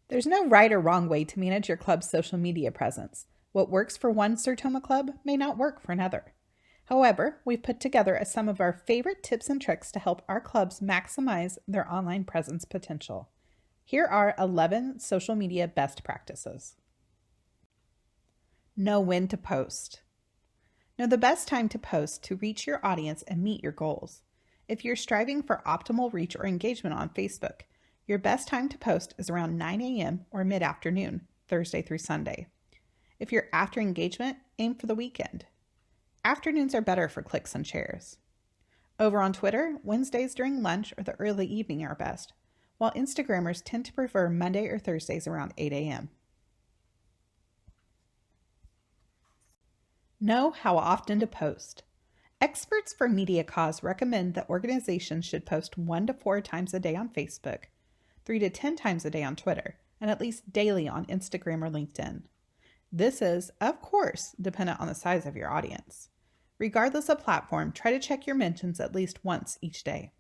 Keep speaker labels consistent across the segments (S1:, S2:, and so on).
S1: There's no right or wrong way to manage your club's social media presence. What works for one Sertoma club may not work for another. However, we've put together some of our favorite tips and tricks to help our clubs maximize their online presence potential. Here are 11 social media best practices. Know when to post. Know the best time to post to reach your audience and meet your goals. If you're striving for optimal reach or engagement on Facebook, your best time to post is around 9 a.m. or mid-afternoon, Thursday through Sunday. If you're after engagement, aim for the weekend. Afternoons are better for clicks and shares. Over on Twitter, Wednesdays during lunch or the early evening are best, while Instagrammers tend to prefer Monday or Thursdays around 8 a.m. Know how often to post. Experts for Media Cause recommend that organizations should post 1 to 4 times a day on Facebook, 3 to 10 times a day on Twitter, and at least daily on Instagram or LinkedIn. This is, of course, dependent on the size of your audience. Regardless of platform, try to check your mentions at least once each day.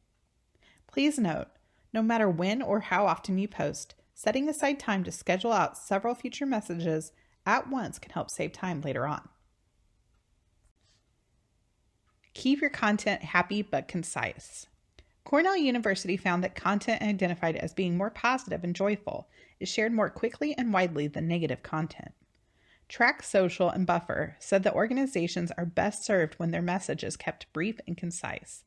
S1: Please note, no matter when or how often you post, setting aside time to schedule out several future messages at once can help save time later on. Keep your content happy but concise. Cornell University found that content identified as being more positive and joyful is shared more quickly and widely than negative content. Track Social and Buffer said that organizations are best served when their message is kept brief and concise.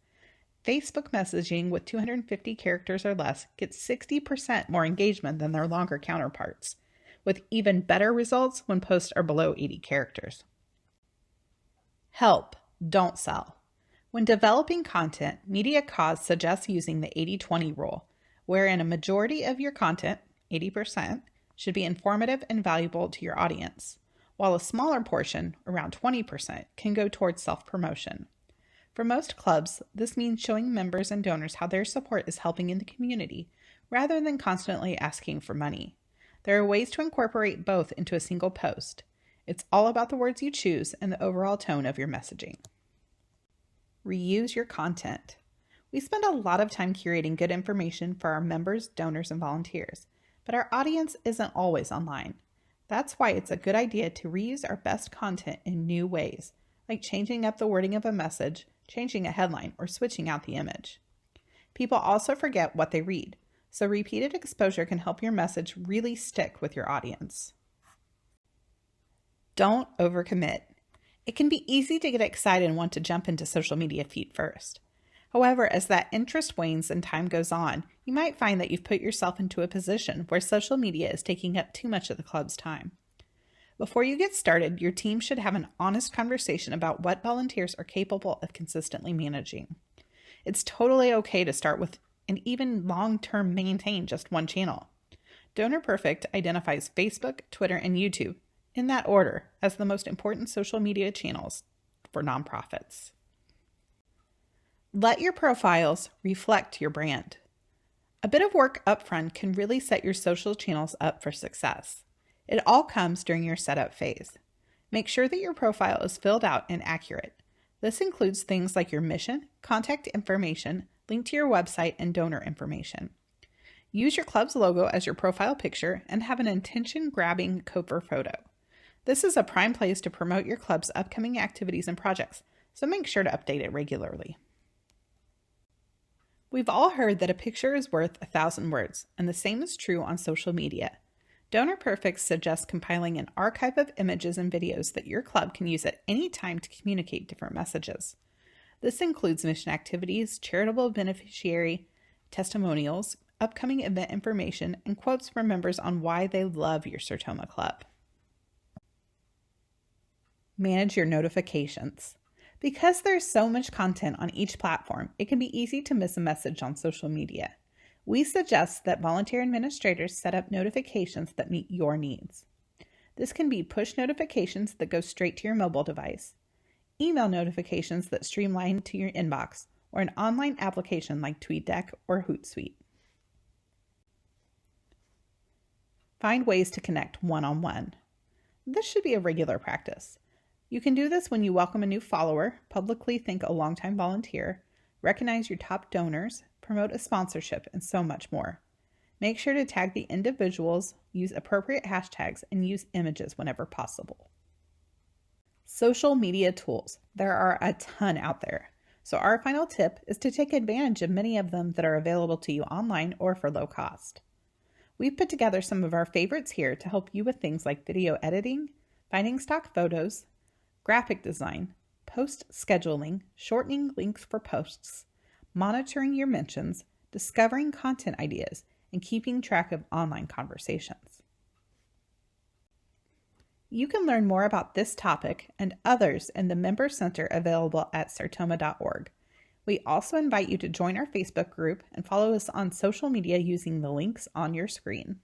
S1: Facebook messaging with 250 characters or less gets 60% more engagement than their longer counterparts, with even better results when posts are below 80 characters. Help, don't sell. When developing content, Media Cause suggests using the 80-20 rule, wherein a majority of your content, 80%, should be informative and valuable to your audience, while a smaller portion, around 20%, can go towards self-promotion. For most clubs, this means showing members and donors how their support is helping in the community, rather than constantly asking for money. There are ways to incorporate both into a single post. It's all about the words you choose and the overall tone of your messaging. Reuse your content. We spend a lot of time curating good information for our members, donors, and volunteers, but our audience isn't always online. That's why it's a good idea to reuse our best content in new ways, like changing up the wording of a message, changing a headline, or switching out the image. People also forget what they read, so repeated exposure can help your message really stick with your audience. Don't overcommit. It can be easy to get excited and want to jump into social media feed first. However, as that interest wanes and time goes on, you might find that you've put yourself into a position where social media is taking up too much of the club's time. Before you get started, your team should have an honest conversation about what volunteers are capable of consistently managing. It's totally okay to start with and even long-term maintain just one channel. Donor Perfect identifies Facebook, Twitter, and YouTube, in that order, as the most important social media channels for nonprofits. Let your profiles reflect your brand. A bit of work upfront can really set your social channels up for success. It all comes during your setup phase. Make sure that your profile is filled out and accurate. This includes things like your mission, contact information, link to your website, and donor information. Use your club's logo as your profile picture and have an attention-grabbing cover photo. This is a prime place to promote your club's upcoming activities and projects, so make sure to update it regularly. We've all heard that a picture is worth 1,000 words, and the same is true on social media. Donor Perfect suggests compiling an archive of images and videos that your club can use at any time to communicate different messages. This includes mission activities, charitable beneficiary testimonials, upcoming event information, and quotes from members on why they love your Sertoma Club. Manage your notifications. Because there's so much content on each platform, it can be easy to miss a message on social media. We suggest that volunteer administrators set up notifications that meet your needs. This can be push notifications that go straight to your mobile device, email notifications that streamline to your inbox, or an online application like TweetDeck or Hootsuite. Find ways to connect one-on-one. This should be a regular practice. You can do this when you welcome a new follower, publicly thank a longtime volunteer, recognize your top donors, promote a sponsorship, and so much more. Make sure to tag the individuals, use appropriate hashtags, and use images whenever possible. Social media tools. There are a ton out there. So our final tip is to take advantage of many of them that are available to you online or for low cost. We've put together some of our favorites here to help you with things like video editing, finding stock photos, graphic design, post scheduling, shortening links for posts, monitoring your mentions, discovering content ideas, and keeping track of online conversations. You can learn more about this topic and others in the Member Center available at Sertoma.org. We also invite you to join our Facebook group and follow us on social media using the links on your screen.